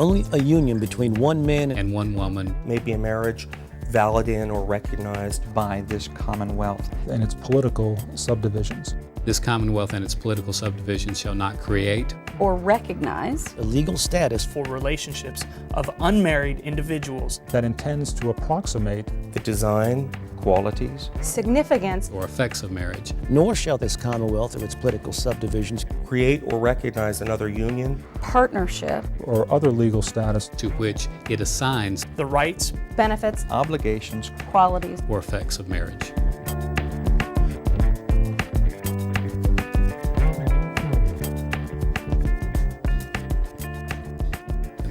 Only a union between one man and one woman may be a marriage valid in or recognized by this Commonwealth and its political subdivisions. This Commonwealth and its political subdivisions shall not create or recognize a legal status for relationships of unmarried individuals that intends to approximate the design, qualities, significance, or effects of marriage. Nor shall this Commonwealth or its political subdivisions create or recognize another union, partnership, or other legal status to which it assigns the rights, benefits, obligations, qualities, or effects of marriage.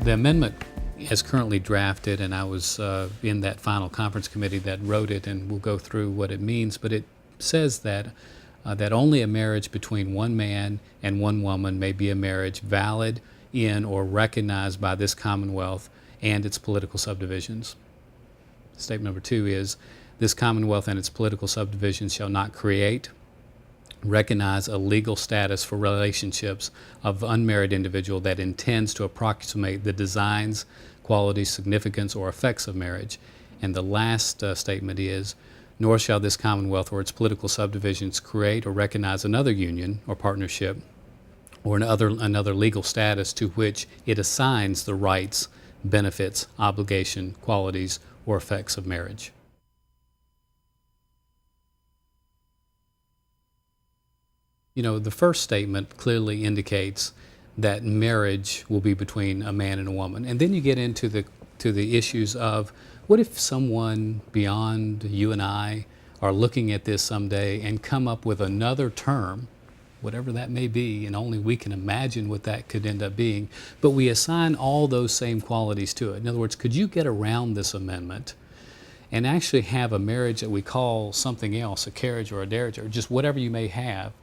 The amendment as currently drafted, and I was in that final conference committee that wrote it, and we'll go through what it means, but it says that that only a marriage between one man and one woman may be a marriage valid in or recognized by this Commonwealth and its political subdivisions. Statement number 2 is, this Commonwealth and its political subdivisions shall not create, recognize a legal status for relationships of unmarried individual that intends to approximate the designs, qualities, significance, or effects of marriage. And the last statement is, nor shall this Commonwealth or its political subdivisions create or recognize another union or partnership or another legal status to which it assigns the rights, benefits, obligation, qualities, or effects of marriage. You know, the first statement clearly indicates that marriage will be between a man and a woman. And then you get into the issues of, what if someone beyond you and I are looking at this someday and come up with another term, whatever that may be, and only we can imagine what that could end up being, but we assign all those same qualities to it. In other words, could you get around this amendment and actually have a marriage that we call something else, a carriage or a marriage, or just whatever you may have,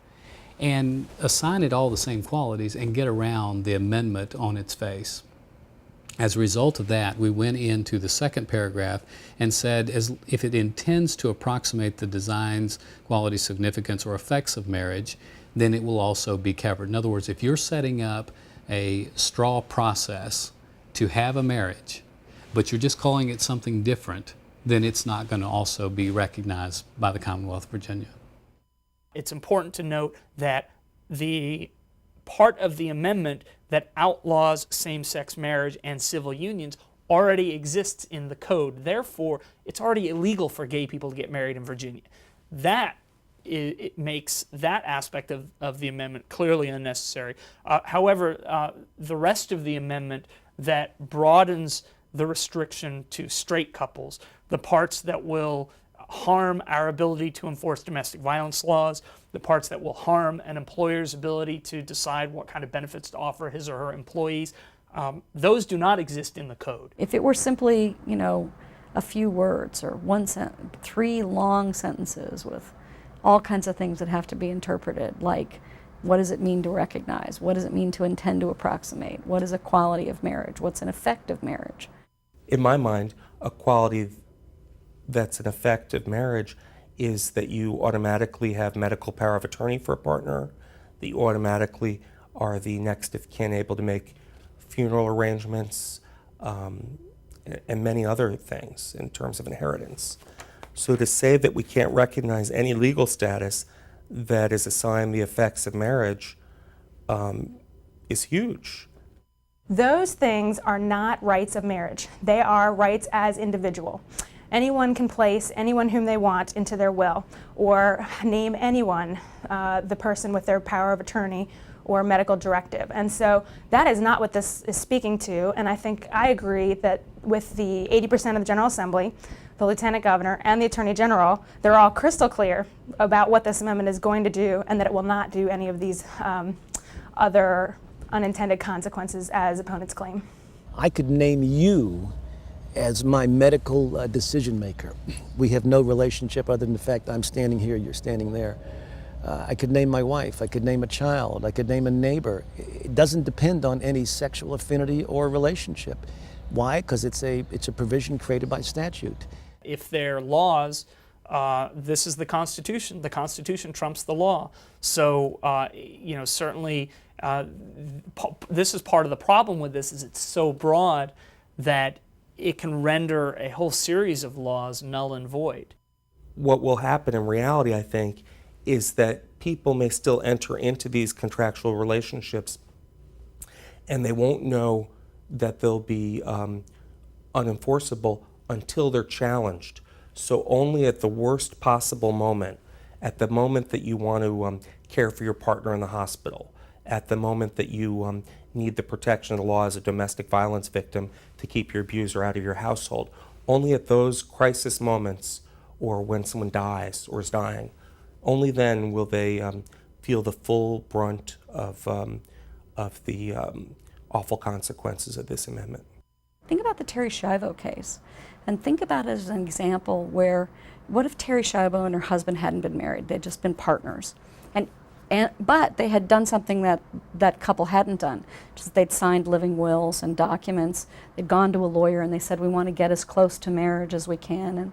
and assign it all the same qualities and get around the amendment on its face? As a result of that, we went into the second paragraph and said, if it intends to approximate the designs, qualities, significance, or effects of marriage, then it will also be covered. In other words, if you're setting up a straw process to have a marriage, but you're just calling it something different, then it's not going to also be recognized by the Commonwealth of Virginia. It's important to note that the part of the amendment that outlaws same-sex marriage and civil unions already exists in the code. Therefore, it's already illegal for gay people to get married in Virginia. It makes that aspect of the amendment clearly unnecessary. However, the rest of the amendment that broadens the restriction to straight couples, the parts that will harm our ability to enforce domestic violence laws, the parts that will harm an employer's ability to decide what kind of benefits to offer his or her employees, those do not exist in the code. If it were simply, you know, a few words or 3 long sentences with all kinds of things that have to be interpreted, like what does it mean to recognize? What does it mean to intend to approximate? What is a quality of marriage? What's an effect of marriage? In my mind, a quality that's an effect of marriage is that you automatically have medical power of attorney for a partner, that you automatically are the next of kin able to make funeral arrangements, and many other things in terms of inheritance. So to say that we can't recognize any legal status that is assigned the effects of marriage is huge. those things are not rights of marriage. They are rights as individual. Anyone can place anyone whom they want into their will, or name anyone the person with their power of attorney or medical directive. And so that is not what this is speaking to, and I think I agree that with the 80% of the General Assembly, the Lieutenant Governor, and the Attorney General, they're all crystal clear about what this amendment is going to do, and that it will not do any of these other unintended consequences as opponents claim. I could name you as my medical decision maker. We have no relationship other than the fact I'm standing here, you're standing there. I could name my wife, I could name a child, I could name a neighbor. It doesn't depend on any sexual affinity or relationship. Why? Because it's a provision created by statute. If their laws this is the Constitution. The Constitution trumps the law. So, certainly this is part of the problem with this, is it's so broad that it can render a whole series of laws null and void. What will happen in reality, I think, is that people may still enter into these contractual relationships and they won't know that they'll be unenforceable until they're challenged. So only at the worst possible moment, at the moment that you want to care for your partner in the hospital, at the moment that you need the protection of the law as a domestic violence victim to keep your abuser out of your household, only at those crisis moments, or when someone dies or is dying, only then will they feel the full brunt of the awful consequences of this amendment. Think about the Terry Schiavo case, and think about it as an example where, what if Terry Schiavo and her husband hadn't been married? They'd just been partners. But they had done something that that couple hadn't done. Just they'd signed living wills and documents. They'd gone to a lawyer and they said, we want to get as close to marriage as we can. And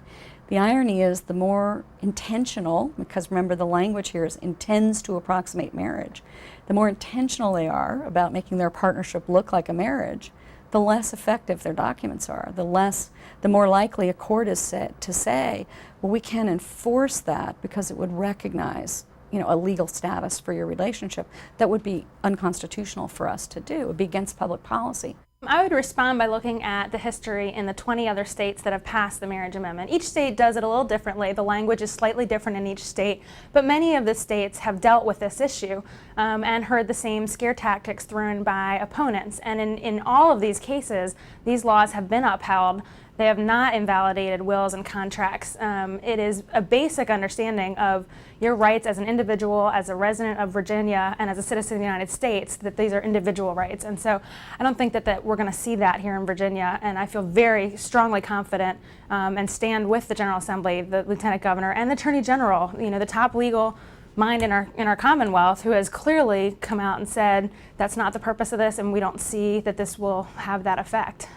the irony is, the more intentional, because remember the language here is intends to approximate marriage, the more intentional they are about making their partnership look like a marriage, the less effective their documents are, the more likely a court is set to say, well, we can't enforce that because it would recognize a legal status for your relationship that would be unconstitutional for us to do. It would be against public policy. I would respond by looking at the history in the 20 other states that have passed the marriage amendment. Each state does it a little differently. The language is slightly different in each state, but many of the states have dealt with this issue and heard the same scare tactics thrown by opponents. And in all of these cases, these laws have been upheld. They have not invalidated wills and contracts. It is a basic understanding of your rights as an individual, as a resident of Virginia, and as a citizen of the United States, that these are individual rights. And so I don't think that we're going to see that here in Virginia, and I feel very strongly confident and stand with the General Assembly, the Lieutenant Governor, and the Attorney General, the top legal mind in our Commonwealth, who has clearly come out and said that's not the purpose of this, and we don't see that this will have that effect.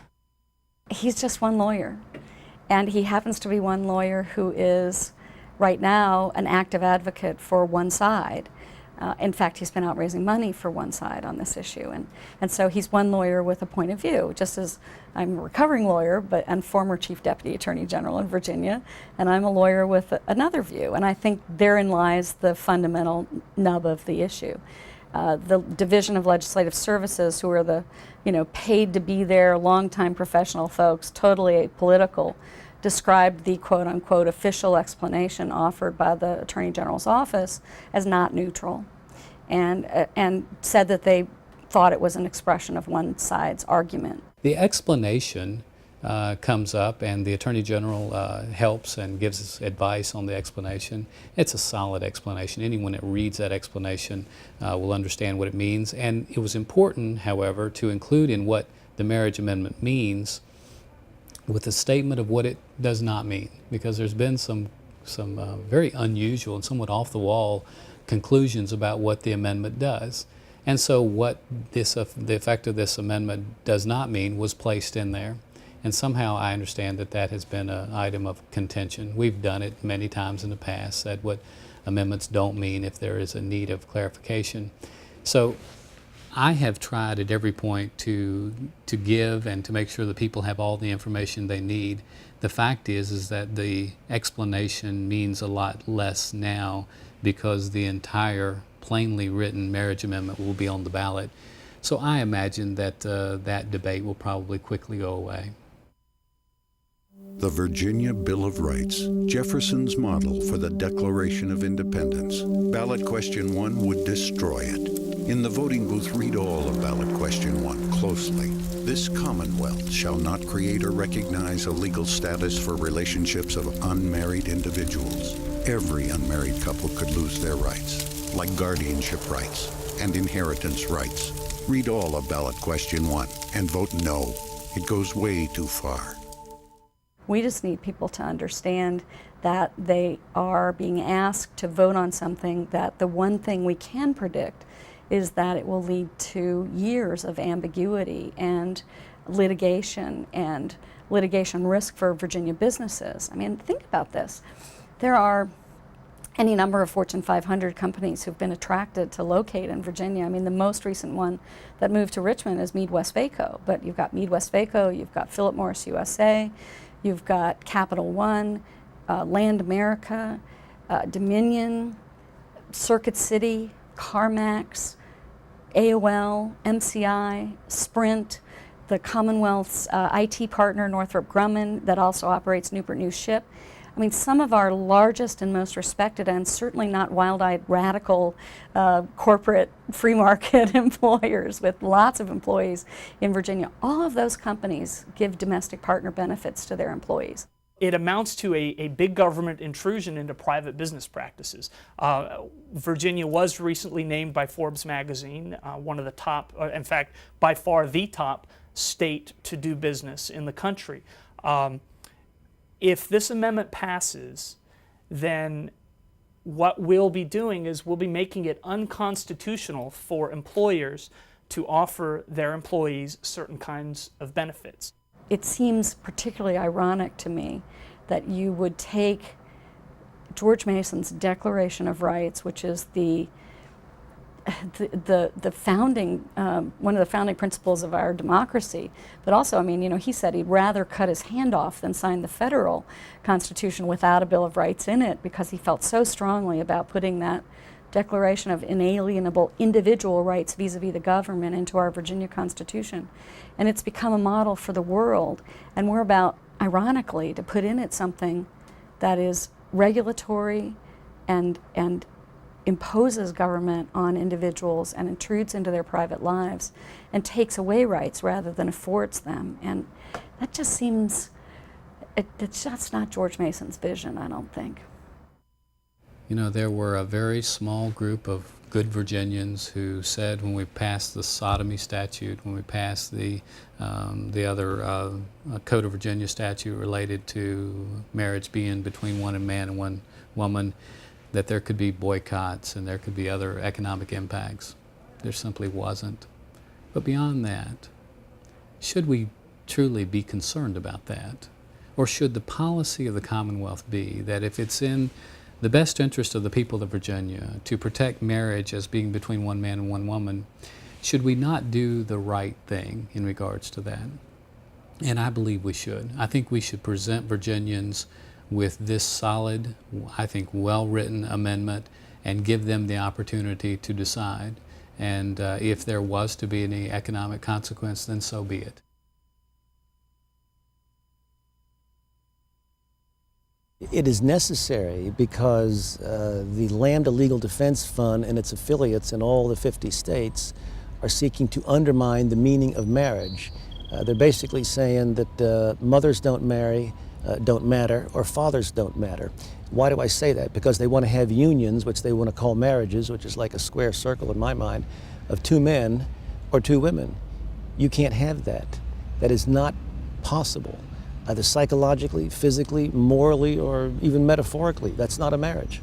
He's just one lawyer, and he happens to be one lawyer who is right now an active advocate for one side. In fact, he's been out raising money for one side on this issue, and so he's one lawyer with a point of view, just as I'm a recovering lawyer and former Chief Deputy Attorney General in Virginia, and I'm a lawyer with another view, and I think therein lies the fundamental nub of the issue. The Division of Legislative Services, who are the paid to be there, longtime professional folks, totally apolitical, described the quote-unquote official explanation offered by the Attorney General's office as not neutral, and said that they thought it was an expression of one side's argument. The explanation comes up, and the Attorney General helps and gives us advice on the explanation. It's a solid explanation. Anyone that reads that explanation will understand what it means. And it was important, however, to include in what the marriage amendment means with a statement of what it does not mean, because there's been some very unusual and somewhat off-the-wall conclusions about what the amendment does. And so what the effect of this amendment does not mean was placed in there. And somehow I understand that has been an item of contention. We've done it many times in the past, said what amendments don't mean if there is a need of clarification. So I have tried at every point to give and to make sure that people have all the information they need. The fact is that the explanation means a lot less now because the entire plainly written marriage amendment will be on the ballot. So I imagine that that debate will probably quickly go away. The Virginia Bill of Rights, Jefferson's model for the Declaration of Independence. Ballot Question 1 would destroy it. In the voting booth, read all of Ballot Question 1 closely. This Commonwealth shall not create or recognize a legal status for relationships of unmarried individuals. Every unmarried couple could lose their rights, like guardianship rights and inheritance rights. Read all of Ballot Question 1 and vote no. It goes way too far. We just need people to understand that they are being asked to vote on something that the one thing we can predict is that it will lead to years of ambiguity and litigation risk for Virginia businesses. I mean, think about this. There are any number of Fortune 500 companies who've been attracted to locate in Virginia. I mean, the most recent one that moved to Richmond is Mead-Westvaco, but you've got Mead-Westvaco, you've got Philip Morris USA, you've got Capital One, Land America, Dominion, Circuit City, CarMax, AOL, MCI, Sprint, the Commonwealth's IT partner, Northrop Grumman, that also operates Newport News Ship. I mean, some of our largest and most respected, and certainly not wild-eyed radical corporate free market employers with lots of employees in Virginia, all of those companies give domestic partner benefits to their employees. It amounts to a big government intrusion into private business practices. Virginia was recently named by Forbes magazine one of the top, in fact, by far the top state to do business in the country. If this amendment passes, then what we'll be doing is we'll be making it unconstitutional for employers to offer their employees certain kinds of benefits. It seems particularly ironic to me that you would take George Mason's Declaration of Rights, which is the founding, one of the founding principles of our democracy, but also, I mean, you know, he said he'd rather cut his hand off than sign the federal Constitution without a Bill of Rights in it, because he felt so strongly about putting that Declaration of Inalienable Individual Rights vis-a-vis the government into our Virginia Constitution. And it's become a model for the world, and we're about, ironically, to put in it something that is regulatory and imposes government on individuals and intrudes into their private lives and takes away rights rather than affords them. And that just seems, it's just not George Mason's vision, I don't think. You know, there were a very small group of good Virginians who said, when we passed the sodomy statute, when we passed the other Code of Virginia statute related to marriage being between one man and one woman, that there could be boycotts and there could be other economic impacts. There simply wasn't. But beyond that, should we truly be concerned about that? Or should the policy of the Commonwealth be that if it's in the best interest of the people of Virginia to protect marriage as being between one man and one woman, should we not do the right thing in regards to that? And I believe we should. I think we should present Virginians with this solid, I think well-written amendment and give them the opportunity to decide. And if there was to be any economic consequence, then so be it. It is necessary because the Lambda Legal Defense Fund and its affiliates in all the 50 states are seeking to undermine the meaning of marriage. They're basically saying that mothers don't matter, or fathers don't matter. Why do I say that? Because they want to have unions, which they want to call marriages, which is like a square circle in my mind, of two men or two women. You can't have that. That is not possible, either psychologically, physically, morally, or even metaphorically. That's not a marriage.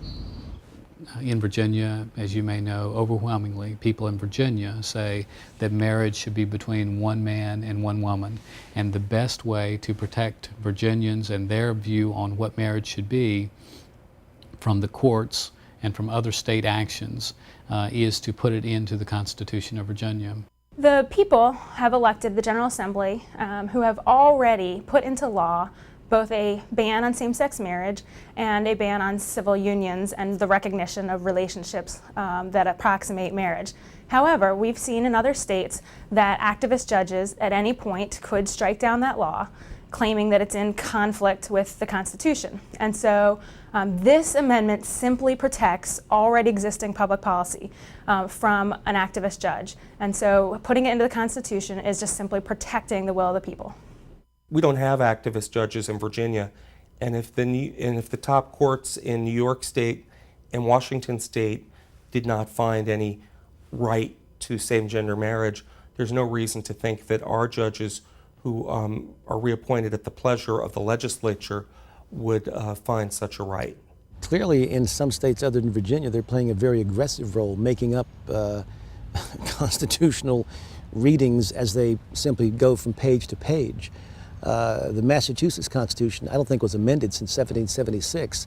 In Virginia, as you may know, overwhelmingly, people in Virginia say that marriage should be between one man and one woman. And the best way to protect Virginians and their view on what marriage should be from the courts and from other state actions is to put it into the Constitution of Virginia. The people have elected the General Assembly, who have already put into law both a ban on same-sex marriage and a ban on civil unions and the recognition of relationships that approximate marriage. However, we've seen in other states that activist judges at any point could strike down that law, claiming that it's in conflict with the Constitution. And so this amendment simply protects already existing public policy from an activist judge. And so putting it into the Constitution is just simply protecting the will of the people. We don't have activist judges in Virginia, and if the top courts in New York State and Washington State did not find any right to same-gender marriage, there's no reason to think that our judges who are reappointed at the pleasure of the legislature would find such a right. Clearly, in some states other than Virginia, they're playing a very aggressive role, making up constitutional readings as they simply go from page to page. The Massachusetts Constitution, I don't think was amended since 1776,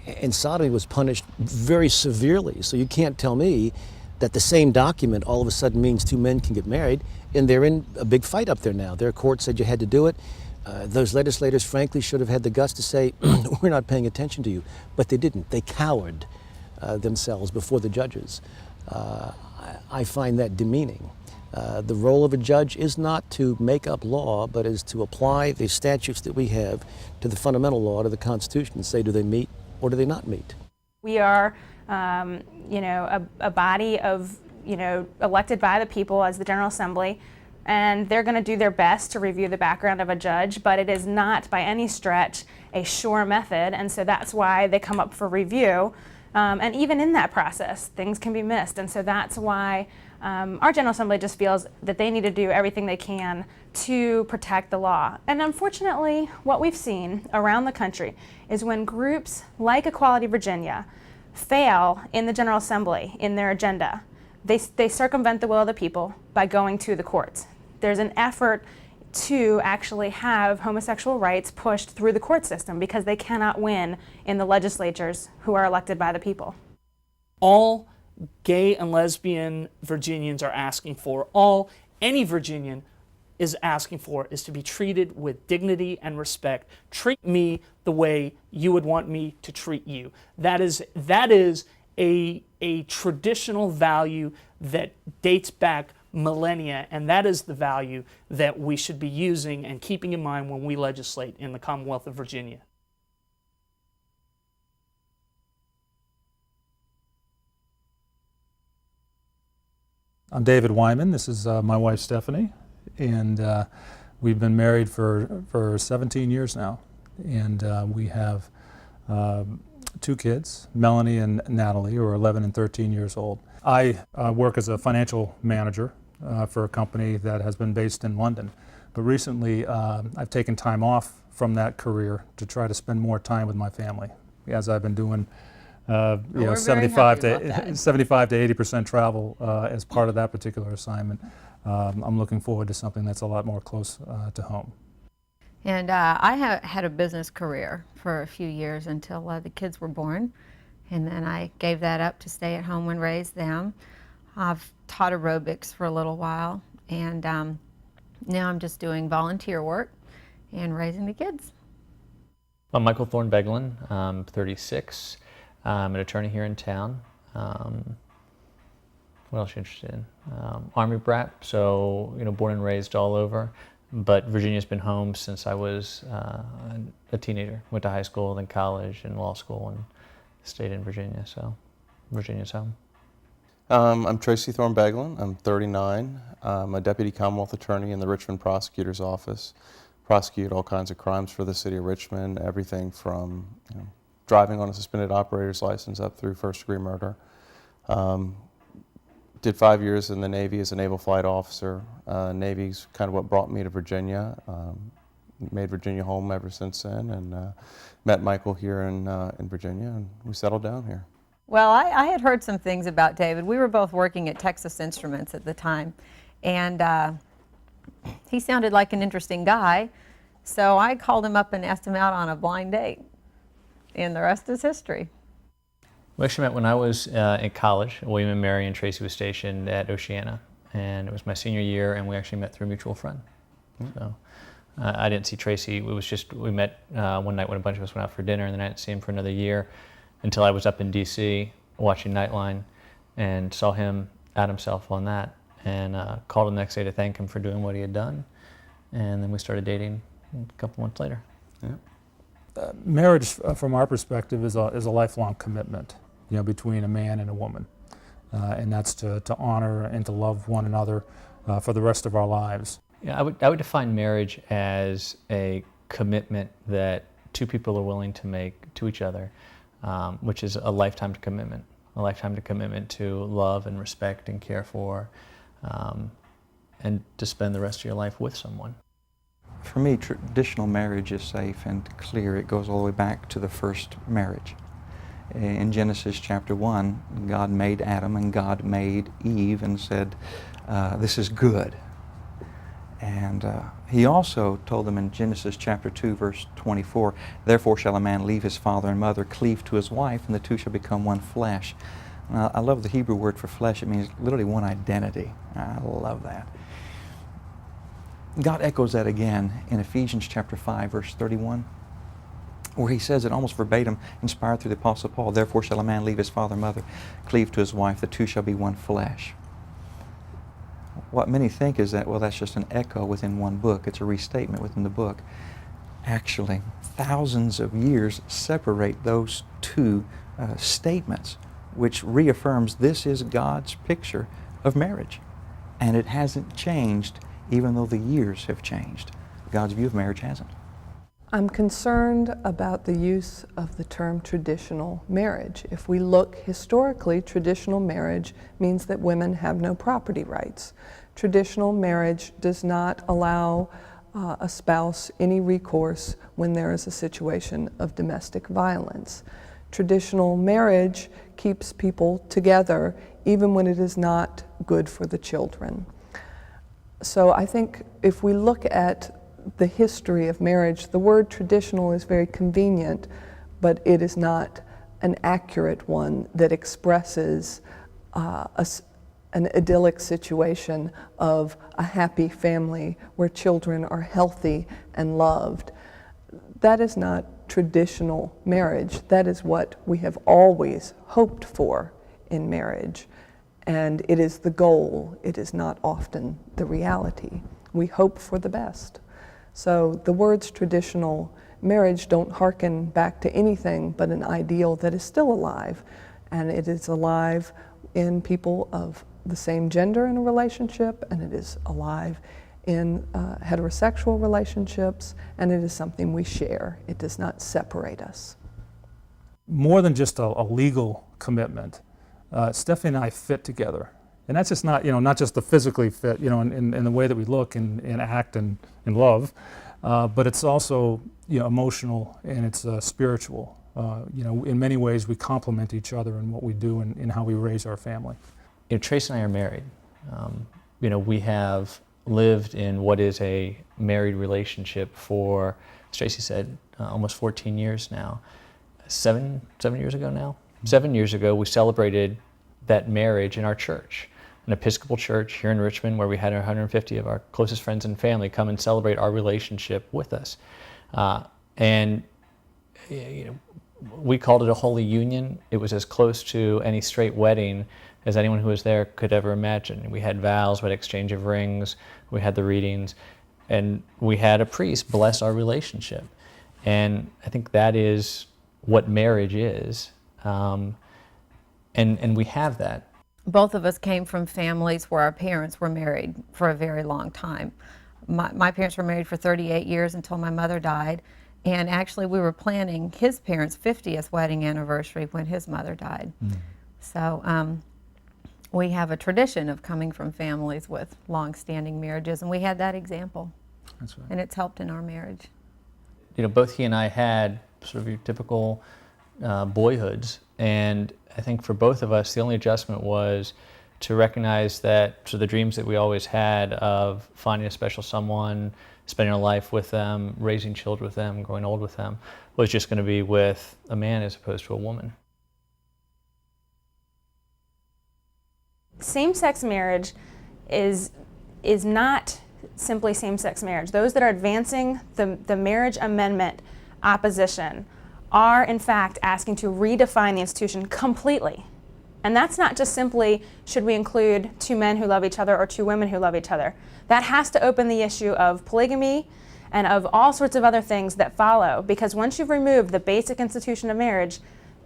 And sodomy was punished very severely. So you can't tell me that the same document all of a sudden means two men can get married, and they're in a big fight up there now. Their court said you had to do it. Those legislators, frankly, should have had the guts to say, we're not paying attention to you. But they didn't. They cowered themselves before the judges. I find that demeaning. The role of a judge is not to make up law, but is to apply the statutes that we have to the fundamental law, to the Constitution, and say, do they meet or do they not meet? We are, a body of, elected by the people as the General Assembly, and they're going to do their best to review the background of a judge, but it is not by any stretch a sure method, and so that's why they come up for review. And even in that process, things can be missed, and so that's why our General Assembly just feels that they need to do everything they can to protect the law. And unfortunately, what we've seen around the country is when groups like Equality Virginia fail in the General Assembly in their agenda, they circumvent the will of the people by going to the courts. There's an effort to actually have homosexual rights pushed through the court system because they cannot win in the legislatures who are elected by the people. All gay and lesbian Virginians are asking for, all any Virginian is asking for, is to be treated with dignity and respect. Treat me the way you would want me to treat you. That is a traditional value that dates back millennia, and that is the value that we should be using and keeping in mind when we legislate in the Commonwealth of Virginia. I'm David Wyman. This is my wife Stephanie, and we've been married for 17 years now, and we have two kids, Melanie and Natalie, who are 11 and 13 years old. I work as a financial manager for a company that has been based in London, but recently I've taken time off from that career to try to spend more time with my family, as I've been doing 75 to 80% travel as part of that particular assignment. I'm looking forward to something that's a lot more close to home. And I had a business career for a few years until the kids were born, and then I gave that up to stay at home and raise them. I've taught aerobics for a little while, and now I'm just doing volunteer work and raising the kids. I'm Michael Thorne-Beglin. I'm 36. I'm an attorney here in town. What else are you interested in? Army brat, so born and raised all over. But Virginia's been home since I was a teenager. Went to high school, then college, and law school, and stayed in Virginia. So Virginia's home. I'm Tracy Thorne-Beglin. I'm 39. I'm a deputy Commonwealth attorney in the Richmond prosecutor's office. Prosecute all kinds of crimes for the city of Richmond, everything from driving on a suspended operator's license up through first-degree murder. Did 5 years in the Navy as a naval flight officer. Navy's kind of what brought me to Virginia. Made Virginia home ever since then, and met Michael here in Virginia, and we settled down here. Well, I had heard some things about David. We were both working at Texas Instruments at the time, and he sounded like an interesting guy, so I called him up and asked him out on a blind date, and the rest is history. We actually met when I was in college. William and Mary and Tracy was stationed at Oceana, and it was my senior year, and we actually met through a mutual friend. So I didn't see Tracy. It was just, we met one night when a bunch of us went out for dinner, and then I didn't see him for another year until I was up in DC watching Nightline and saw him out himself on that, and called him the next day to thank him for doing what he had done, and then we started dating a couple months later. Yeah. Marriage, from our perspective, is a lifelong commitment, between a man and a woman, and that's to honor and to love one another for the rest of our lives. Yeah, I would define marriage as a commitment that two people are willing to make to each other, which is a lifetime commitment to love and respect and care for, and to spend the rest of your life with someone. For me, traditional marriage is safe and clear. It goes all the way back to the first marriage. In Genesis chapter 1, God made Adam and God made Eve and said, this is good. And he also told them in Genesis chapter 2, verse 24, "Therefore shall a man leave his father and mother, cleave to his wife, and the two shall become one flesh." I love the Hebrew word for flesh. It means literally one identity. I love that. God echoes that again in Ephesians chapter 5, verse 31, where he says it almost verbatim, inspired through the Apostle Paul, "Therefore shall a man leave his father and mother, cleave to his wife, the two shall be one flesh." What many think is that, well, that's just an echo within one book. It's a restatement within the book. Actually, thousands of years separate those two statements, which reaffirms this is God's picture of marriage. And it hasn't changed, even though the years have changed. God's view of marriage hasn't. I'm concerned about the use of the term traditional marriage. If we look historically, traditional marriage means that women have no property rights. Traditional marriage does not allow a spouse any recourse when there is a situation of domestic violence. Traditional marriage keeps people together even when it is not good for the children. So I think if we look at the history of marriage, the word traditional is very convenient, but it is not an accurate one that expresses an idyllic situation of a happy family where children are healthy and loved. That is not traditional marriage. That is what we have always hoped for in marriage. And it is the goal. It is not often the reality. We hope for the best. So the words traditional marriage don't hearken back to anything but an ideal that is still alive. And it is alive in people of the same gender in a relationship, and it is alive in heterosexual relationships, and it is something we share. It does not separate us. More than just a legal commitment, Stephanie and I fit together. And that's just not, not just the physically fit, in the way that we look and act and love, but it's also, emotional and it's spiritual. In many ways we complement each other in what we do and in how we raise our family. Trace and I are married. We have lived in what is a married relationship for, as Tracy said, almost 14 years now. 7 years ago now? 7 years ago we celebrated that marriage in our church, an Episcopal church here in Richmond, where we had 150 of our closest friends and family come and celebrate our relationship with us. We called it a holy union. It was as close to any straight wedding as anyone who was there could ever imagine. We had vows, we had exchange of rings, we had the readings, and we had a priest bless our relationship. And I think that is what marriage is. And we have that. Both of us came from families where our parents were married for a very long time. My parents were married for 38 years until my mother died. And actually we were planning his parents' 50th wedding anniversary when his mother died. So we have a tradition of coming from families with long-standing marriages, and we had that example. That's right. And it's helped in our marriage. Both he and I had sort of your typical boyhoods, and I think for both of us the only adjustment was to recognize that the dreams that we always had of finding a special someone, spending our life with them, raising children with them, growing old with them, was just going to be with a man as opposed to a woman. Same-sex marriage is not simply same-sex marriage. Those that are advancing the marriage amendment opposition are in fact asking to redefine the institution completely. And that's not just simply, should we include two men who love each other or two women who love each other. That has to open the issue of polygamy and of all sorts of other things that follow, because once you've removed the basic institution of marriage,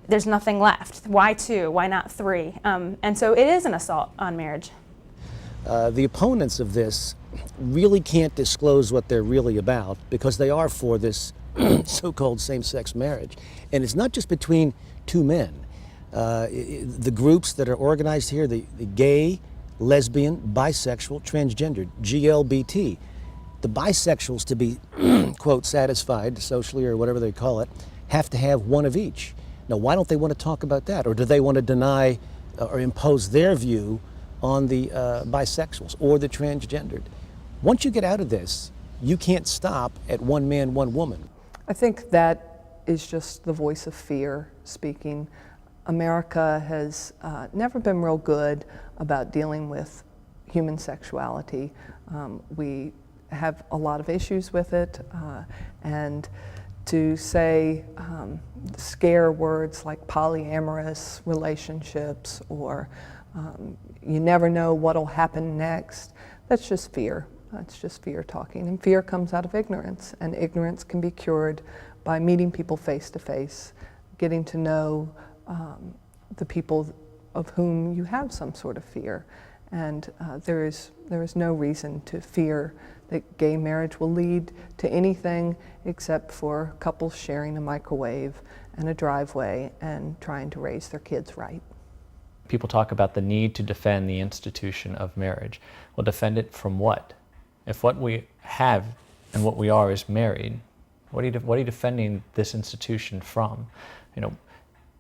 there's nothing left. Why two? Why not three? And so it is an assault on marriage. The opponents of this really can't disclose what they're really about because they are for this so-called same-sex marriage. And it's not just between two men. The groups that are organized here, the gay, lesbian, bisexual, transgendered, GLBT, the bisexuals to be, quote, satisfied socially or whatever they call it, have to have one of each. Now, why don't they want to talk about that? Or do they want to deny or impose their view on the bisexuals or the transgendered? Once you get out of this, you can't stop at one man, one woman. I think that is just the voice of fear speaking. America has never been real good about dealing with human sexuality. We have a lot of issues with it, and to say scare words like polyamorous relationships or you never know what'll happen next, that's just fear. That's just fear talking. And fear comes out of ignorance, and ignorance can be cured by meeting people face to face, getting to know the people of whom you have some sort of fear. And there is no reason to fear that gay marriage will lead to anything except for couples sharing a microwave and a driveway and trying to raise their kids right. People talk about the need to defend the institution of marriage. Well, defend it from what? If what we have and what we are is married, what are you defending this institution from? You know,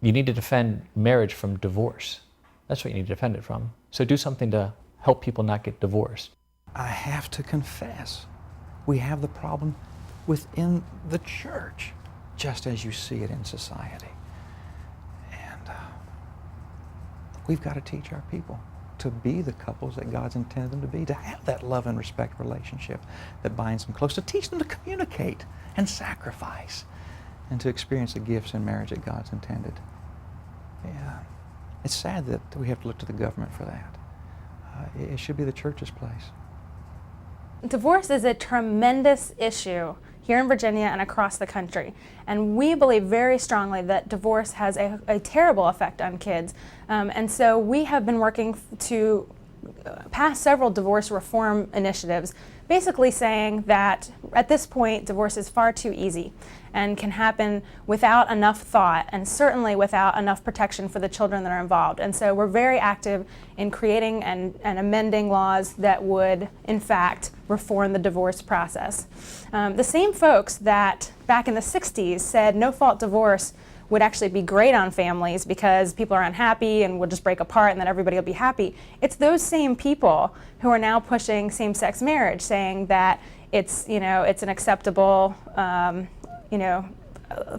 you need to defend marriage from divorce. That's what you need to defend it from. So do something to help people not get divorced. I have to confess, we have the problem within the church, just as you see it in society. And we've got to teach our people to be the couples that God's intended them to be, to have that love and respect relationship that binds them close, to teach them to communicate and sacrifice, and to experience the gifts in marriage that God's intended. Yeah. It's sad that we have to look to the government for that. It should be the church's place. Divorce is a tremendous issue here in Virginia and across the country. And we believe very strongly that divorce has a terrible effect on kids. And so we have been working to pass several divorce reform initiatives, basically saying that at this point divorce is far too easy and can happen without enough thought and certainly without enough protection for the children that are involved. And so we're very active in creating and amending laws that would, in fact, reform the divorce process. The same folks that back in the 60s said no-fault divorce would actually be great on families because people are unhappy and will just break apart and then everybody will be happy. It's those same people who are now pushing same-sex marriage, saying that it's an acceptable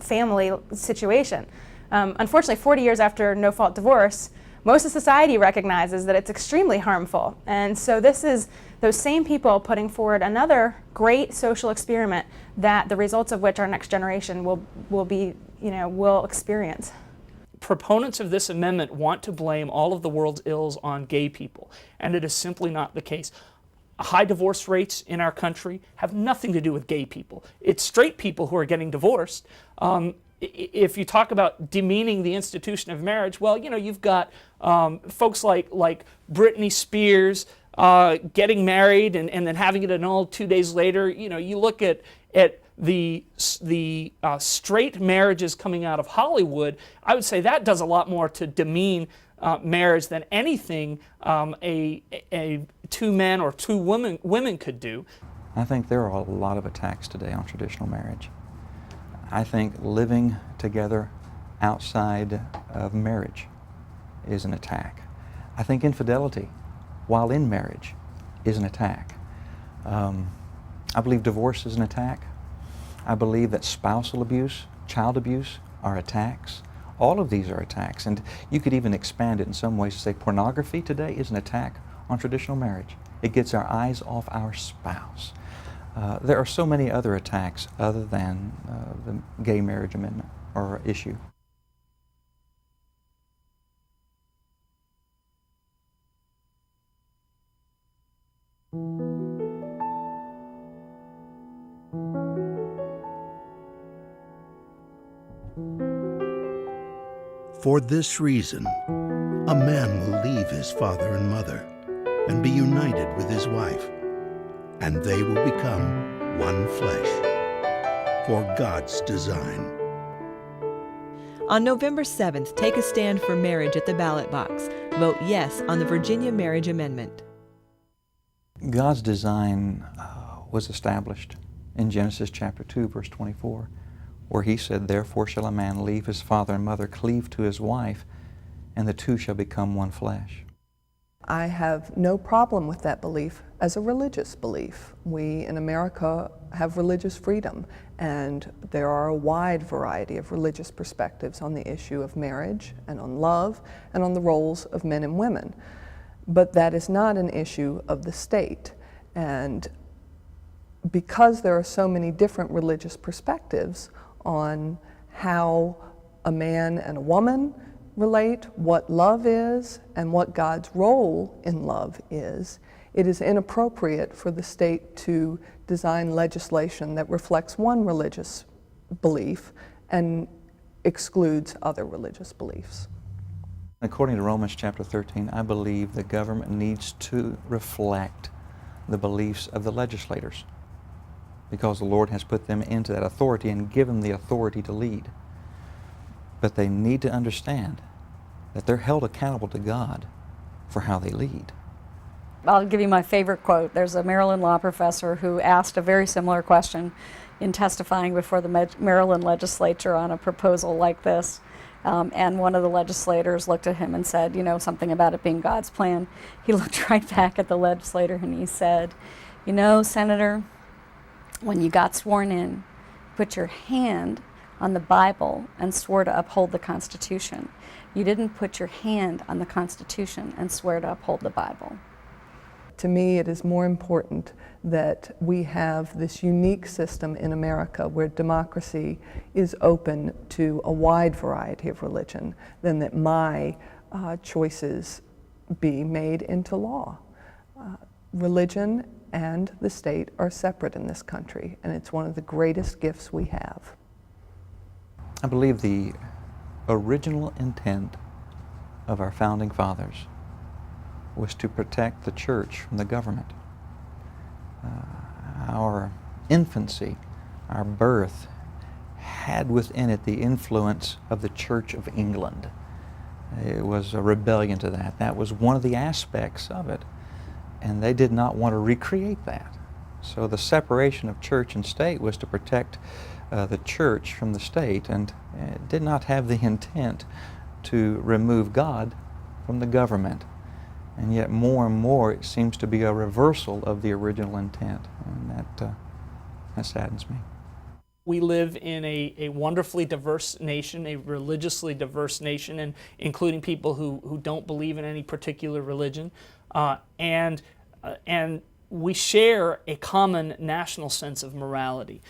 family situation. Unfortunately, 40 years after no-fault divorce, most of society recognizes that it's extremely harmful. And so this is those same people putting forward another great social experiment that the results of which our next generation will experience. Proponents of this amendment want to blame all of the world's ills on gay people, and it is simply not the case. High divorce rates in our country have nothing to do with gay people. It's straight people who are getting divorced. If you talk about demeaning the institution of marriage, well, you've got folks like Britney Spears getting married and then having it annulled 2 days later. You look at the straight marriages coming out of Hollywood. I would say that does a lot more to demean marriage than anything a two men or two women could do. I think there are a lot of attacks today on traditional marriage. I think living together outside of marriage is an attack. I think infidelity while in marriage is an attack. I believe divorce is an attack. I believe that spousal abuse, child abuse are attacks. All of these are attacks, and you could even expand it in some ways to say pornography today is an attack on traditional marriage. It gets our eyes off our spouse. There are so many other attacks other than the gay marriage amendment or issue. For this reason, a man will leave his father and mother and be united with his wife, and they will become one flesh. For God's design. On November 7th, take a stand for marriage at the ballot box. Vote yes on the Virginia Marriage Amendment. God's design was established in Genesis chapter 2, verse 24, where he said, "Therefore shall a man leave his father and mother, cleave to his wife, and the two shall become one flesh." I have no problem with that belief as a religious belief. We in America have religious freedom, and there are a wide variety of religious perspectives on the issue of marriage and on love and on the roles of men and women. But that is not an issue of the state. And because there are so many different religious perspectives on how a man and a woman relate, what love is, and what God's role in love is, it is inappropriate for the state to design legislation that reflects one religious belief and excludes other religious beliefs. According to Romans chapter 13, I believe the government needs to reflect the beliefs of the legislators, because the Lord has put them into that authority and given them the authority to lead. But they need to understand that they're held accountable to God for how they lead. I'll give you my favorite quote. There's a Maryland law professor who asked a very similar question in testifying before the Maryland legislature on a proposal like this. And one of the legislators looked at him and said, you know, something about it being God's plan. He looked right back at the legislator and he said, you know, Senator, when you got sworn in, put your hand on the Bible and swore to uphold the Constitution. You didn't put your hand on the Constitution and swear to uphold the Bible. To me, it is more important that we have this unique system in America where democracy is open to a wide variety of religion than that my choices be made into law. Religion and the state are separate in this country, and it's one of the greatest gifts we have. I believe the original intent of our founding fathers was to protect the church from the government. Our infancy, our birth, had within it the influence of the Church of England. It was a rebellion to that. That was one of the aspects of it, and they did not want to recreate that. So the separation of church and state was to protect the church from the state, and it did not have the intent to remove God from the government. And yet more and more it seems to be a reversal of the original intent, and that saddens me. We live in a wonderfully diverse nation, a religiously diverse nation, and including people who don't believe in any particular religion, and we share a common national sense of morality.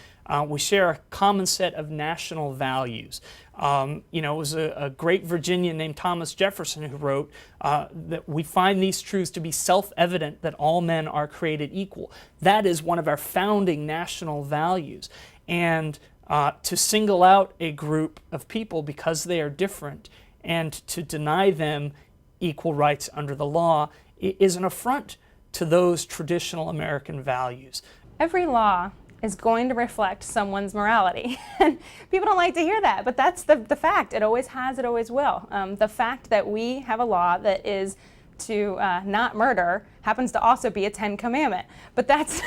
We share a common set of national values. You know, it was a great Virginian named Thomas Jefferson who wrote that we find these truths to be self-evident that all men are created equal. That is one of our founding national values. And to single out a group of people because they are different and to deny them equal rights under the law is an affront to those traditional American values. Every law is going to reflect someone's morality. And people don't like to hear that, but that's the fact. It always has, it always will. The fact that we have a law that is to not murder happens to also be a 10 commandment. But that's,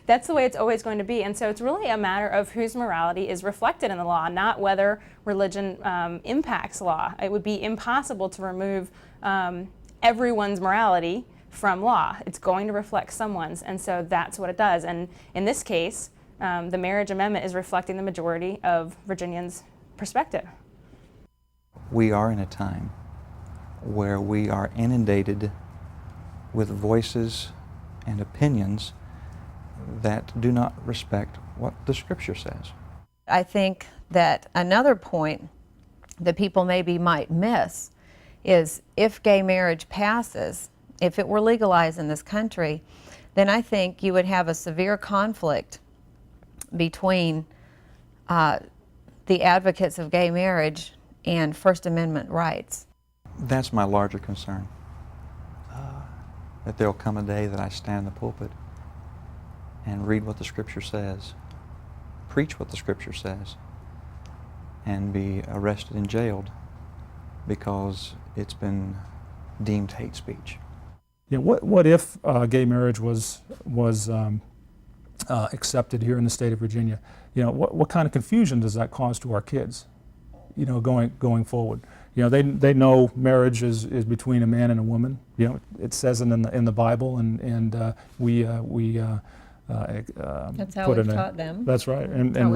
that's the way it's always going to be. And so it's really a matter of whose morality is reflected in the law, not whether religion impacts law. It would be impossible to remove everyone's morality from law. It's going to reflect someone's, and so that's what it does. And in this case, the marriage amendment is reflecting the majority of Virginians' perspective. We are in a time where we are inundated with voices and opinions that do not respect what the Scripture says. I think that another point that people maybe might miss is if gay marriage passes, if it were legalized in this country, then I think you would have a severe conflict between the advocates of gay marriage and First Amendment rights. That's my larger concern, that there'll come a day that I stand in the pulpit and read what the Scripture says, preach what the Scripture says, and be arrested and jailed because it's been deemed hate speech. Yeah, what if gay marriage was accepted here in the state of Virginia? You know, what kind of confusion does that cause to our kids? You know, going forward. they know marriage is between a man and a woman. It says it in the Bible, and we That's how put we've in taught them. That's right, and how we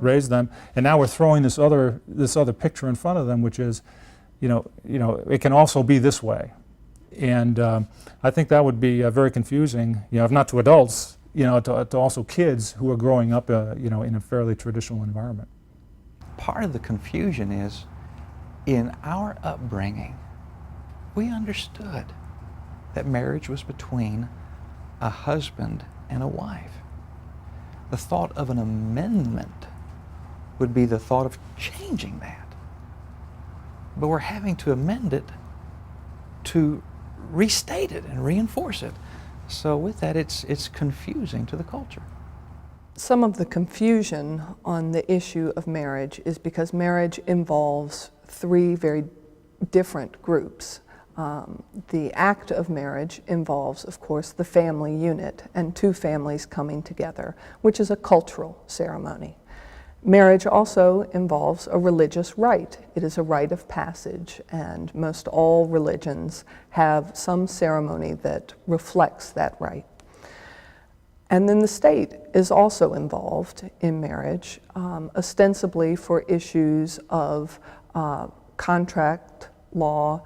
raise them. And now we're throwing this other picture in front of them, which is, it can also be this way. And I think that would be very confusing, if not to adults, to also kids who are growing up, in a fairly traditional environment. Part of the confusion is, in our upbringing, we understood that marriage was between a husband and a wife. The thought of an amendment would be the thought of changing that. But we're having to amend it to restate it and reinforce it. So with that, it's confusing to the culture. Some of the confusion on the issue of marriage is because marriage involves three very different groups. The act of marriage involves, of course, the family unit and two families coming together, which is a cultural ceremony. Marriage also involves a religious rite. It is a rite of passage, and most all religions have some ceremony that reflects that rite. And then the state is also involved in marriage, ostensibly for issues of contract law,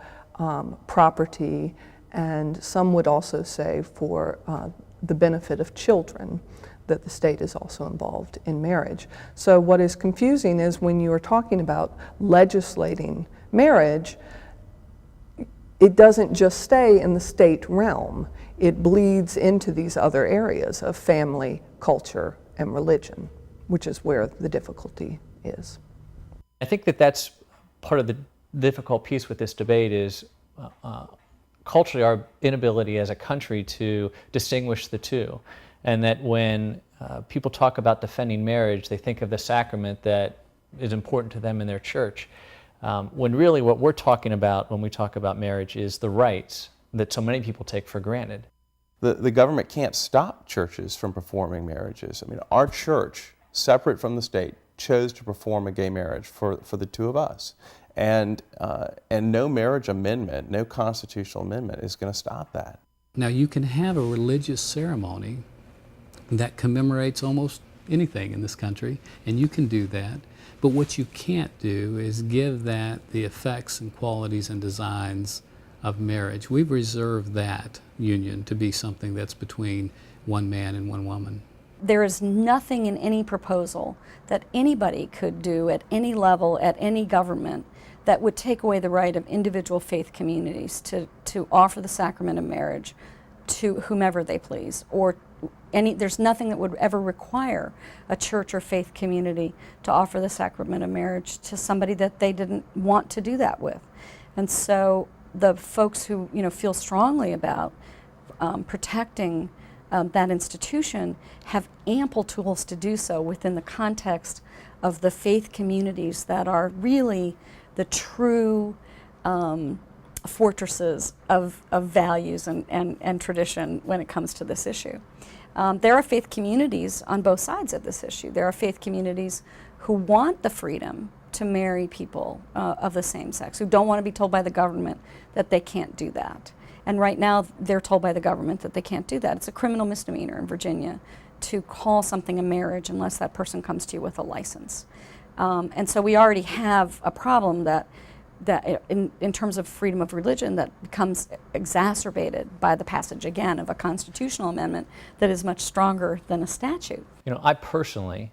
property, and some would also say for the benefit of children, that the state is also involved in marriage. So what is confusing is when you are talking about legislating marriage, it doesn't just stay in the state realm. It bleeds into these other areas of family, culture, and religion, which is where the difficulty is. I think that's part of the difficult piece with this debate is culturally our inability as a country to distinguish the two. And that when people talk about defending marriage, they think of the sacrament that is important to them in their church. When really what we're talking about when we talk about marriage is the rights that so many people take for granted. The government can't stop churches from performing marriages. I mean, our church, separate from the state, chose to perform a gay marriage for the two of us. And no marriage amendment, no constitutional amendment is going to stop that. Now, you can have a religious ceremony that commemorates almost anything in this country, and you can do that. But what you can't do is give that the effects and qualities and designs of marriage. We've reserved that union to be something that's between one man and one woman. There is nothing in any proposal that anybody could do at any level, at any government, that would take away the right of individual faith communities to offer the sacrament of marriage to whomever they please, or there's nothing that would ever require a church or faith community to offer the sacrament of marriage to somebody that they didn't want to do that with. And so the folks who feel strongly about protecting that institution have ample tools to do so within the context of the faith communities that are really the true fortresses of values and tradition when it comes to this issue. There are faith communities on both sides of this issue. There are faith communities who want the freedom to marry people of the same sex, who don't want to be told by the government that they can't do that. And right now they're told by the government that they can't do that. It's a criminal misdemeanor in Virginia to call something a marriage unless that person comes to you with a license. And so we already have a problem that in terms of freedom of religion that becomes exacerbated by the passage again of a constitutional amendment that is much stronger than a statute. I personally,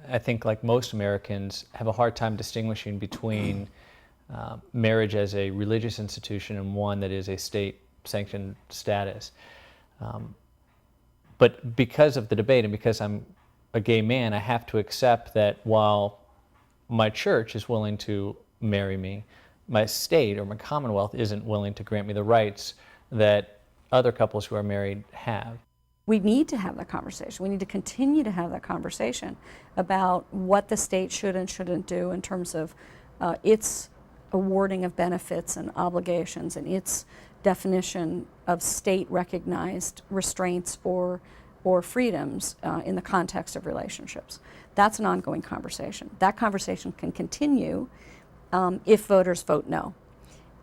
I think like most Americans, have a hard time distinguishing between marriage as a religious institution and one that is a state-sanctioned status. But because of the debate and because I'm a gay man, I have to accept that while my church is willing to marry me, my state or my commonwealth isn't willing to grant me the rights that other couples who are married have. We need to have that conversation. We need to continue to have that conversation about what the state should and shouldn't do in terms of its awarding of benefits and obligations and its definition of state-recognized restraints or freedoms in the context of relationships. That's an ongoing conversation. That conversation can continue if voters vote no.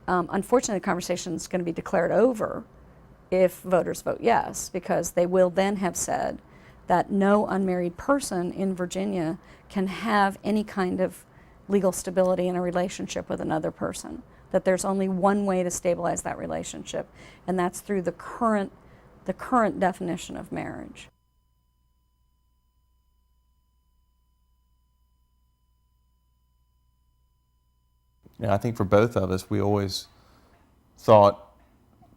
Unfortunately, the conversation is going to be declared over if voters vote yes, because they will then have said that no unmarried person in Virginia can have any kind of legal stability in a relationship with another person, that there's only one way to stabilize that relationship, and that's through the current definition of marriage. Yeah, I think for both of us, we always thought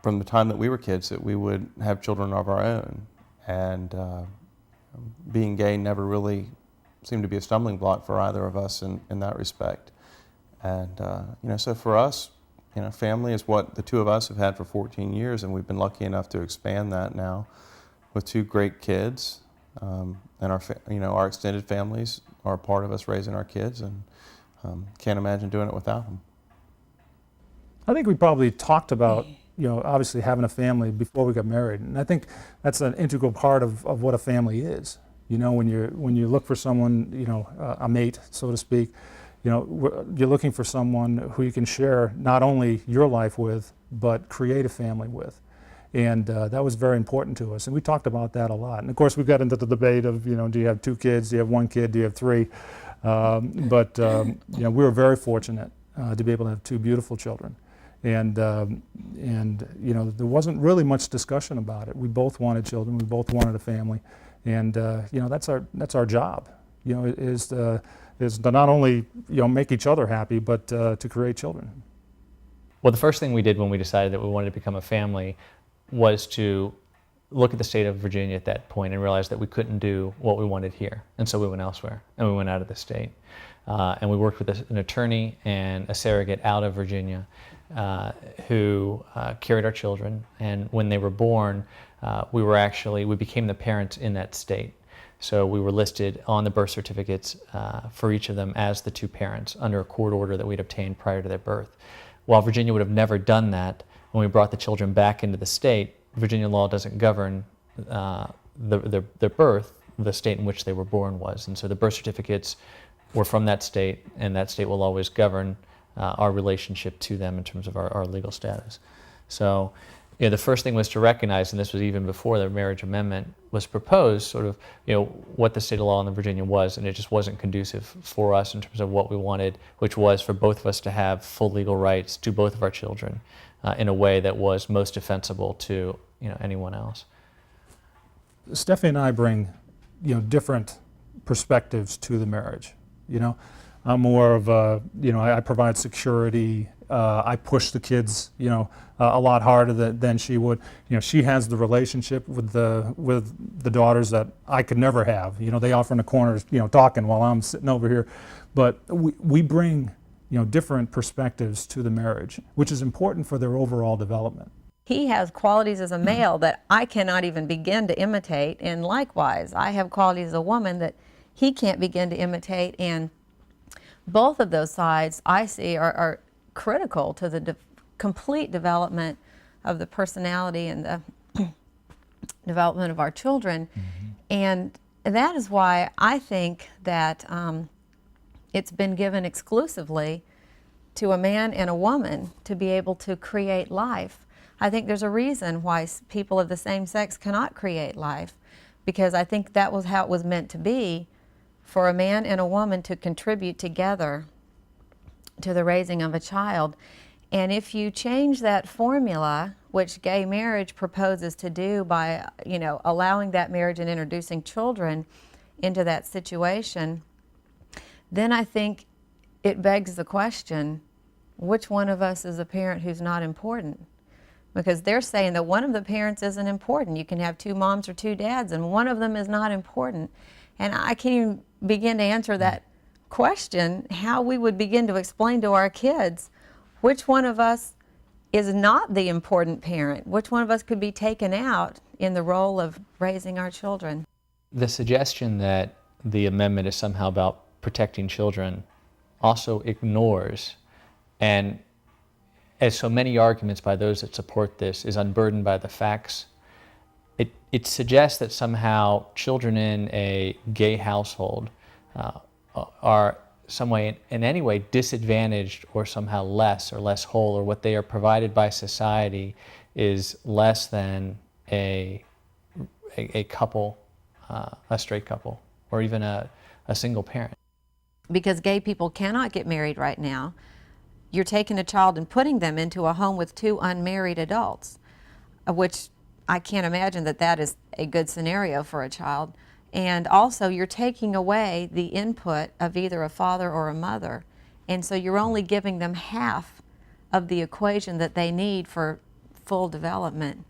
from the time that we were kids that we would have children of our own. And being gay never really seemed to be a stumbling block for either of us in that respect. And, so for us, family is what the two of us have had for 14 years, and we've been lucky enough to expand that now with two great kids. And our extended families are a part of us raising our kids, and can't imagine doing it without them. I think we probably talked about, obviously having a family before we got married, and I think that's an integral part of what a family is. When you look for someone, a mate, so to speak, you're looking for someone who you can share not only your life with, but create a family with. And that was very important to us, and we talked about that a lot. And of course, we got into the debate of, do you have 2 kids, do you have 1 kid, do you have 3? We were very fortunate to be able to have 2 beautiful children. And there wasn't really much discussion about it. We both wanted children, we both wanted a family. And that's our job, is to not only make each other happy, but to create children. Well, the first thing we did when we decided that we wanted to become a family was to look at the state of Virginia at that point and realize that we couldn't do what we wanted here. And so we went elsewhere, and we went out of the state. And we worked with an attorney and a surrogate out of Virginia who carried our children. And when they were born, we became the parents in that state. So we were listed on the birth certificates for each of them as the 2 parents under a court order that we'd obtained prior to their birth. While Virginia would have never done that, when we brought the children back into the state, Virginia law doesn't govern their birth, the state in which they were born was. And so the birth certificates were from that state, and that state will always govern our relationship to them in terms of our legal status. So the first thing was to recognize, and this was even before the marriage amendment was proposed, sort of what the state of law in Virginia was, and it just wasn't conducive for us in terms of what we wanted, which was for both of us to have full legal rights to both of our children in a way that was most defensible to anyone else. Stephanie and I bring different perspectives to the marriage. I'm more of I provide security. I push the kids, a lot harder than she would. She has the relationship with the daughters that I could never have. They off in the corners, talking while I'm sitting over here. But we bring, different perspectives to the marriage, which is important for their overall development. He has qualities as a male that I cannot even begin to imitate, and likewise, I have qualities as a woman that he can't begin to imitate, and both of those sides I see are critical to the complete development of the personality and the development of our children. Mm-hmm. And that is why I think that it's been given exclusively to a man and a woman to be able to create life. I think there's a reason why people of the same sex cannot create life, because I think that was how it was meant to be, for a man and a woman to contribute together to the raising of a child. And if you change that formula, which gay marriage proposes to do by, allowing that marriage and introducing children into that situation, then I think it begs the question, which one of us is a parent who's not important? Because they're saying that one of the parents isn't important. You can have 2 moms or 2 dads, and one of them is not important. And I can't even begin to answer that question, how we would begin to explain to our kids which one of us is not the important parent, which one of us could be taken out in the role of raising our children. The suggestion that the amendment is somehow about protecting children also ignores, and as so many arguments by those that support this is unburdened by the facts, it suggests that somehow children in a gay household are some way, in any way, disadvantaged or somehow less whole, or what they are provided by society is less than a couple, a straight couple, or even a single parent. Because gay people cannot get married right now, you're taking a child and putting them into a home with two unmarried adults, which I can't imagine that is a good scenario for a child. And also you're taking away the input of either a father or a mother. And so you're only giving them half of the equation that they need for full development.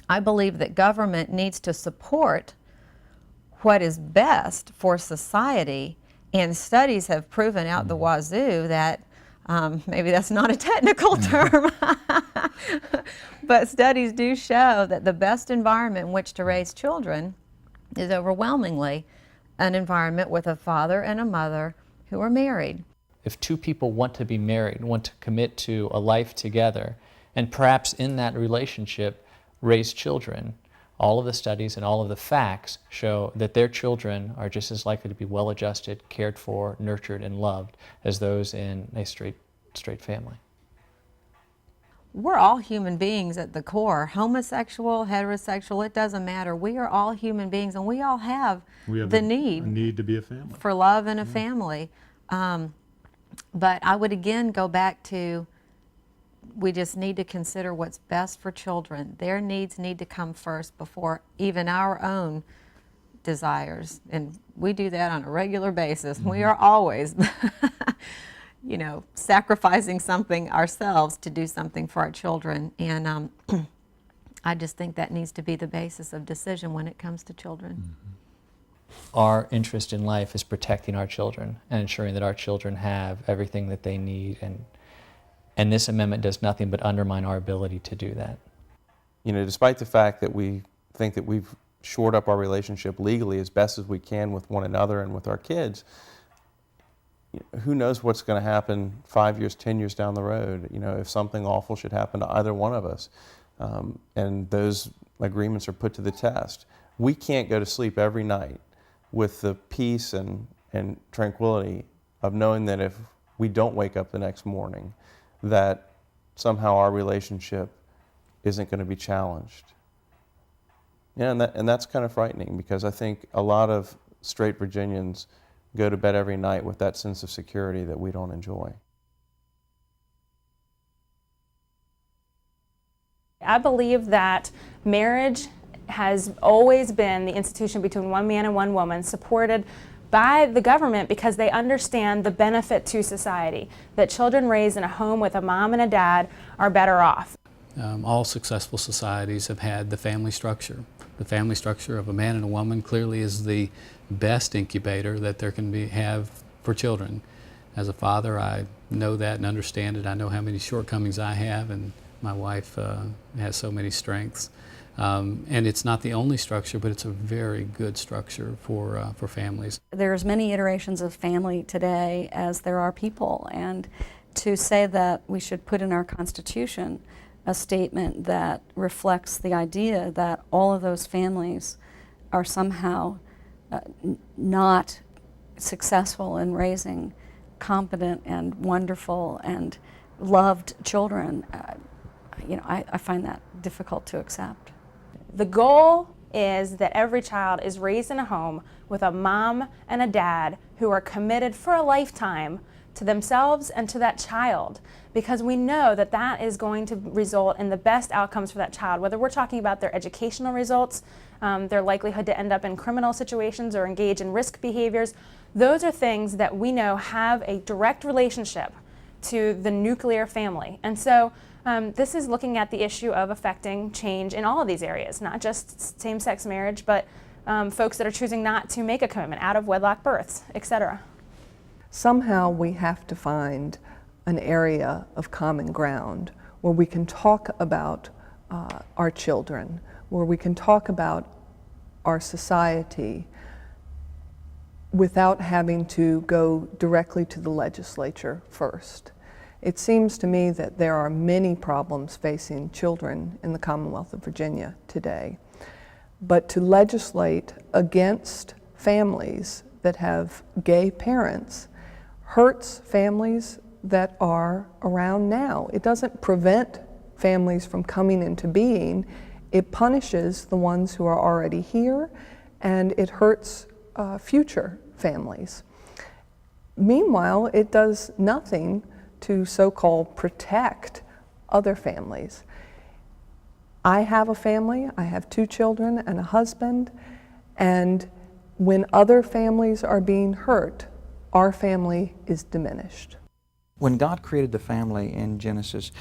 I believe that government needs to support what is best for society, and studies have proven out the wazoo that maybe that's not a technical term, but studies do show that the best environment in which to raise children is overwhelmingly an environment with a father and a mother who are married. If two people want to be married, want to commit to a life together, and perhaps in that relationship raise children, all of the studies and all of the facts show that their children are just as likely to be well-adjusted, cared for, nurtured, and loved as those in a straight family. We're all human beings at the core. Homosexual, heterosexual, it doesn't matter. We are all human beings, and we all have the need to be a family. For love and a family. But I would again go back to, we just need to consider what's best for children. Their needs need to come first before even our own desires. And we do that on a regular basis. We are always you know, sacrificing something ourselves to do something for our children. And I just think that needs to be the basis of decision when it comes to children. Our interest in life is protecting our children and ensuring that our children have everything that they need, and this amendment does nothing but undermine our ability to do that. You know, despite the fact that we think that we've shored up our relationship legally as best as we can with one another and with our kids, who knows what's going to happen 5 years, 10 years down the road, you know, if something awful should happen to either one of us, and those agreements are put to the test. We can't go to sleep every night with the peace and tranquility of knowing that if we don't wake up the next morning, that somehow our relationship isn't going to be challenged. Yeah, and that's kind of frightening, because I think a lot of straight Virginians go to bed every night with that sense of security that we don't enjoy. I believe that marriage has always been the institution between one man and one woman, supported by the government because they understand the benefit to society, that children raised in a home with a mom and a dad are better off. All successful societies have had the family structure. The family structure of a man and a woman clearly is the best incubator that there can have for children. As a father, I know that and understand it. I know how many shortcomings I have, and my wife has so many strengths. And it's not the only structure, but it's a very good structure for families. There's many iterations of family today as there are people, and to say that we should put in our Constitution a statement that reflects the idea that all of those families are somehow not successful in raising competent and wonderful and loved children, you know, I find that difficult to accept. The goal is that every child is raised in a home with a mom and a dad who are committed for a lifetime to themselves and to that child, because we know that that is going to result in the best outcomes for that child, whether we're talking about their educational results, their likelihood to end up in criminal situations or engage in risk behaviors. Those are things that we know have a direct relationship to the nuclear family. And so this is looking at the issue of affecting change in all of these areas, not just same-sex marriage, but folks that are choosing not to make a commitment, out of wedlock births, etc. Somehow we have to find an area of common ground where we can talk about our children, where we can talk about our society without having to go directly to the legislature first. It seems to me that there are many problems facing children in the Commonwealth of Virginia today. But to legislate against families that have gay parents hurts families that are around now. It doesn't prevent families from coming into being. It punishes the ones who are already here, and it hurts future families. Meanwhile, it does nothing to so-called protect other families. I have a family, I have 2 children and a husband, and when other families are being hurt, our family is diminished. When God created the family in Genesis,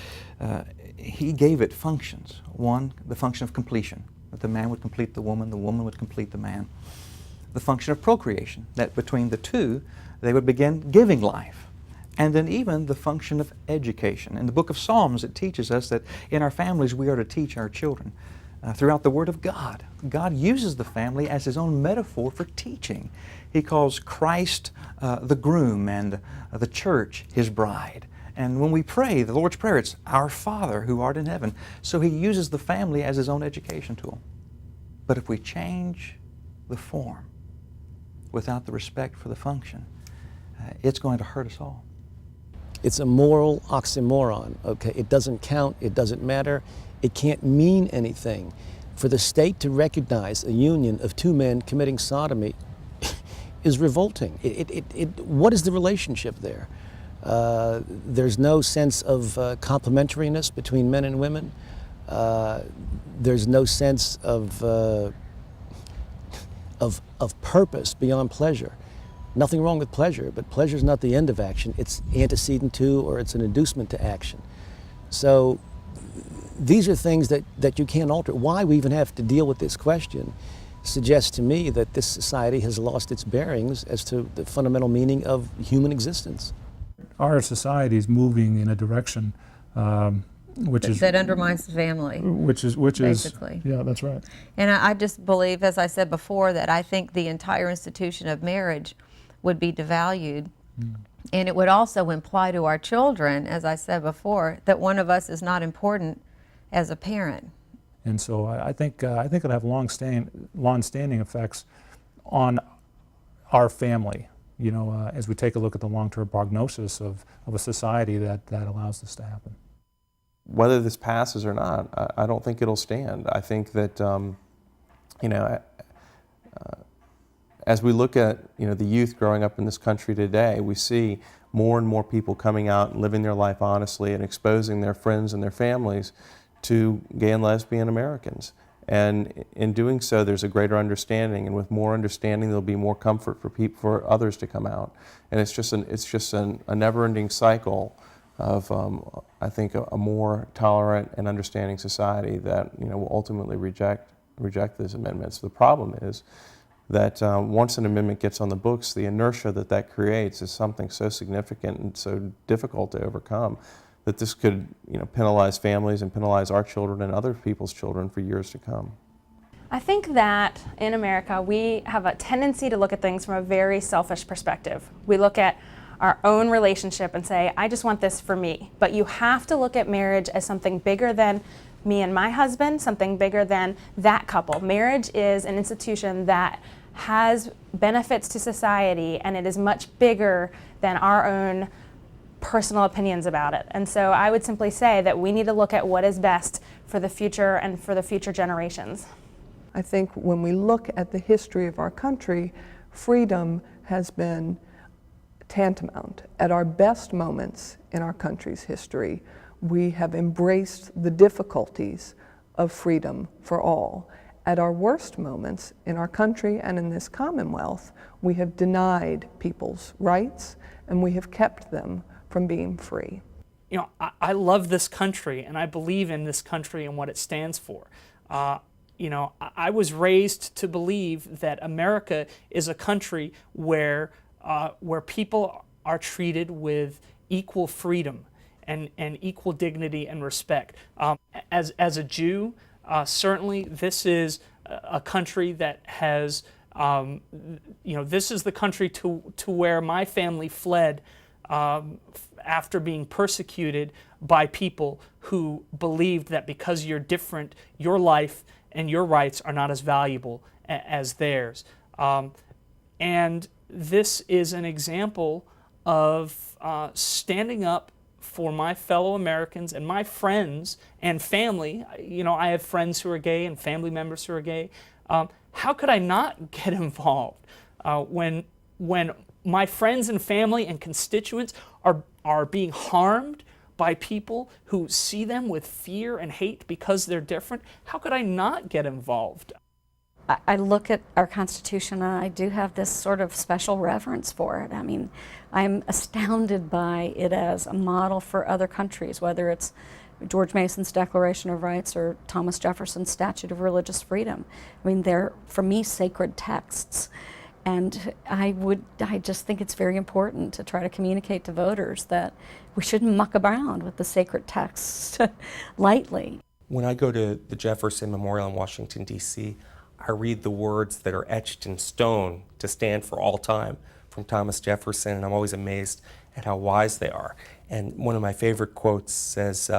He gave it functions. One, the function of completion, that the man would complete the woman would complete the man. The function of procreation, that between the two, they would begin giving life. And then even the function of education. In the book of Psalms, it teaches us that in our families we are to teach our children. Throughout the Word of God, God uses the family as His own metaphor for teaching. He calls Christ the groom and the church His bride. And when we pray, the Lord's Prayer, it's our Father who art in heaven. So He uses the family as His own education tool. But if we change the form without the respect for the function, it's going to hurt us all. It's a moral oxymoron, okay? It doesn't count, it doesn't matter, it can't mean anything. For the state to recognize a union of 2 men committing sodomy is revolting. What is the relationship there? There's no sense of complementariness between men and women. There's no sense of purpose beyond pleasure. Nothing wrong with pleasure, but pleasure is not the end of action. It's antecedent to, or it's an inducement to action. So these are things that you can't alter. Why we even have to deal with this question suggests to me that this society has lost its bearings as to the fundamental meaning of human existence. Our society is moving in a direction that undermines the family. Which is basically. Yeah, that's right. And I just believe, as I said before, that I think the entire institution of marriage would be devalued. And it would also imply to our children, as I said before, that one of us is not important as a parent. And so I think it'll have long-standing effects on our family, you know, as we take a look at the long-term prognosis of a society that allows this to happen. Whether this passes or not, I don't think it'll stand. I think that, you know, as we look at, you know, the youth growing up in this country today, we see more and more people coming out and living their life honestly and exposing their friends and their families to gay and lesbian Americans. And in doing so, there's a greater understanding, and with more understanding, there'll be more comfort for others to come out. And it's just a never-ending cycle of, I think, a more tolerant and understanding society that, you know, will ultimately reject these amendments. The problem is that once an amendment gets on the books, the inertia that creates is something so significant and so difficult to overcome that this could, you know, penalize families and penalize our children and other people's children for years to come. I think that in America we have a tendency to look at things from a very selfish perspective. We look at our own relationship and say, I just want this for me. But you have to look at marriage as something bigger than me and my husband, something bigger than that couple. Marriage is an institution that has benefits to society, and it is much bigger than our own personal opinions about it. And so I would simply say that we need to look at what is best for the future and for the future generations. I think when we look at the history of our country, freedom has been tantamount. At our best moments in our country's history, we have embraced the difficulties of freedom for all. At our worst moments in our country and in this Commonwealth, we have denied people's rights and we have kept them from being free. You know, I love this country and I believe in this country and what it stands for. You know, I was raised to believe that America is a country where people are treated with equal freedom and equal dignity and respect. As a Jew, certainly this is a country that has, you know, this is the country to where my family fled after being persecuted by people who believed that because you're different, your life and your rights are not as valuable as theirs. And this is an example of standing up for my fellow Americans and my friends and family. You know, I have friends who are gay and family members who are gay. How could I not get involved when my friends and family and constituents are being harmed by people who see them with fear and hate because they're different? How could I not get involved? I look at our Constitution and I do have this sort of special reverence for it. I mean, I'm astounded by it as a model for other countries, whether it's George Mason's Declaration of Rights or Thomas Jefferson's Statute of Religious Freedom. I mean, they're, for me, sacred texts. And I just think it's very important to try to communicate to voters that we shouldn't muck around with the sacred texts lightly. When I go to the Jefferson Memorial in Washington, D.C., I read the words that are etched in stone to stand for all time from Thomas Jefferson, and I'm always amazed at how wise they are. And one of my favorite quotes says,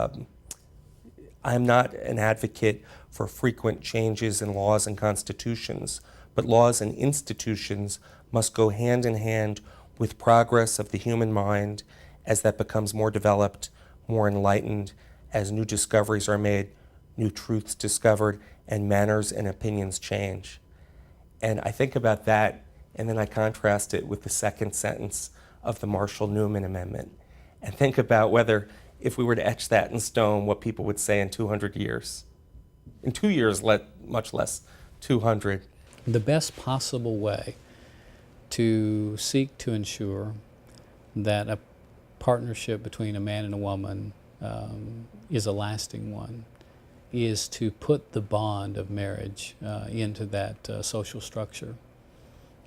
I'm not an advocate for frequent changes in laws and constitutions, but laws and institutions must go hand in hand with progress of the human mind as that becomes more developed, more enlightened, as new discoveries are made, new truths discovered, and manners and opinions change. And I think about that, and then I contrast it with the second sentence of the Marshall-Newman Amendment, and think about whether, if we were to etch that in stone, what people would say in 200 years. In 2 years, much less 200. The best possible way to seek to ensure that a partnership between a man and a woman is a lasting one is to put the bond of marriage into that social structure.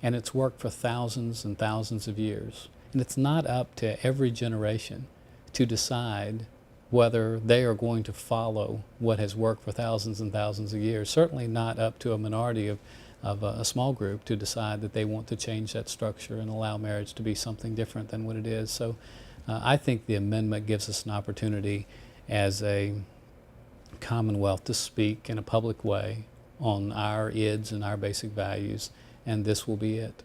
And it's worked for thousands and thousands of years. And it's not up to every generation to decide whether they are going to follow what has worked for thousands and thousands of years. Certainly not up to a minority of a small group to decide that they want to change that structure and allow marriage to be something different than what it is. So I think the amendment gives us an opportunity as a Commonwealth to speak in a public way on our ids and our basic values, and this will be it.